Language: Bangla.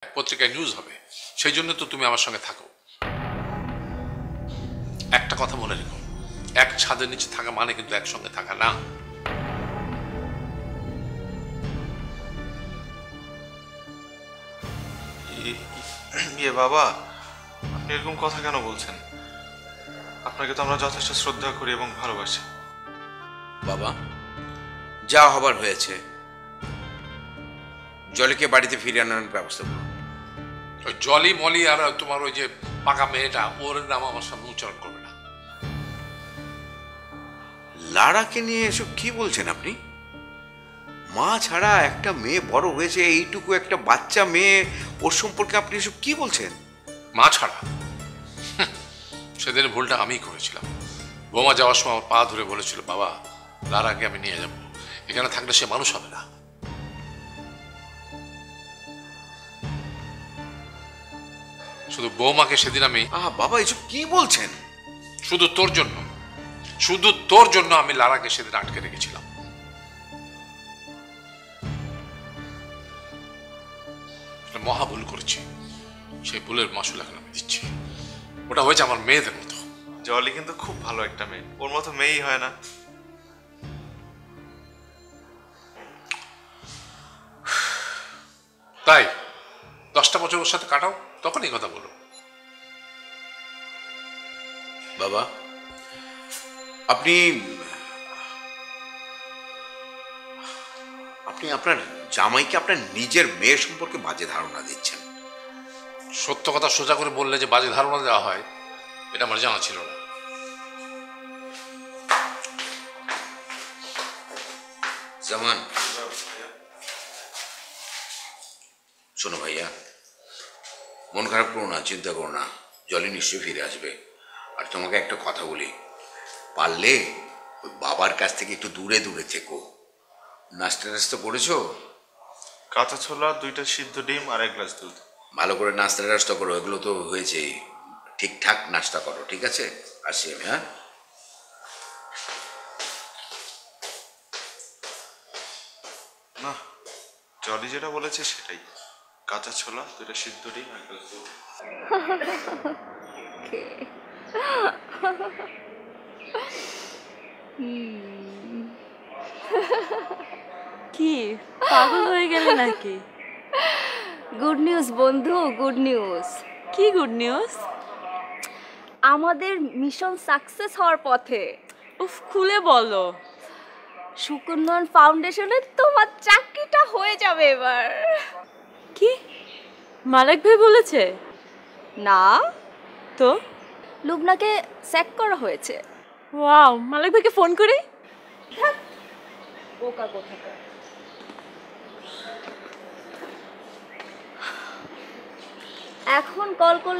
পত্রিকায় নিউজ হবে, সেই জন্য তো তুমি আমার সঙ্গে থাকো। একটা কথা মনে রেখো, এক ছাদের নিচে থাকা মানে কিন্তু একসঙ্গে থাকা না। বাবা, আপনি এরকম কথা কেন বলছেন? আপনাকে তো আমরা যথেষ্ট শ্রদ্ধা করি এবং ভালোবাসি। বাবা, যা হবার হয়েছে, জলিকে বাড়িতে ফিরিয়ে আনার ব্যবস্থা করুন। ওই জলি মলি আর তোমার ওই যে পাকা মেয়েটা, ওর নাম আমার সামনে উচ্চারণ করবে না। লারাকে নিয়ে এসব কি বলছেন আপনি? মা ছাড়া একটা মেয়ে বড় হয়েছে, এইটুকু একটা বাচ্চা মেয়ে, ওর সম্পর্কে আপনি এসব কি বলছেন? মা ছাড়া সেদিন ভুলটা আমিই করেছিলাম। বোমা যাওয়ার সময় আমার পা ধরে বলেছিল, বাবা লারাকে আমি নিয়ে যাব, এখানে থাকলে সে মানুষ হবে না। শুধু বৌমাকে সেদিন আমি, বাবা এসব কি বলছেন? শুধু তোর জন্য আমি লারাকে সেদিন আটকে রেখেছিলাম। মহা ভুল করেছি, সেই ভুলের মাসুল এখন আমি দিচ্ছি। ওটা হয়েছে আমার মেয়েদের মতো। জলি কিন্তু খুব ভালো একটা মেয়ে, ওর মতো মেয়েই হয় না। তাই 10টা বছর ওর সাথে কাটাও, তখন এই কথা বলো। বাবা, আপনি আপনি আপনার জামাইকে আপনার নিজের মেয়ে সম্পর্কে বাজে ধারণা দিচ্ছেন। সত্য কথা সোজা করে বললে যে বাজে ধারণা দেওয়া হয়, এটা আমার জানা ছিল না। জামান, শোনো ভাইয়া, মন খারাপ করো না, চিন্তা করো না, জলি নিশ্চয়ই ফিরে আসবে। আর তোমাকে একটা কথা বলি, পারলে ওই বাবার কাছ থেকে একটু দূরে দূরে থেকো। নাস্তা টাস্তা করেছো? কাঁচা ছোলা, 2টা সিদ্ধ ডিম আর 1 গ্লাস দুধ। ভালো করে নাস্তা টাস্তা করো, এগুলো তো হয়েছে, ঠিকঠাক নাস্তা করো, ঠিক আছে? আসি আমি, হ্যাঁ? না, জলি যেটা বলেছে সেটাই, কাঁচা ছোলা, 2টা সিদ্ধ ডিম, 1 গ্লাস দুধ। কি পাগল হয়ে গেলে নাকি? গুড নিউজ বন্ধু, গুড নিউজ। কি গুড নিউজ? আমাদের মিশন সাকসেস হওয়ার পথে। উফ, খুলে বলো। সুকন্যন ফাউন্ডেশনে তোমার চাকরিটা হয়ে যাবে এবার। কি মালিক ভাই বলেছে? না তো লুবনাকে স্যাক করা হয়েছে। ওয়াও, মালিক ভাইকে ফোন করি। বোকা কোথাকার। এখন কল করলে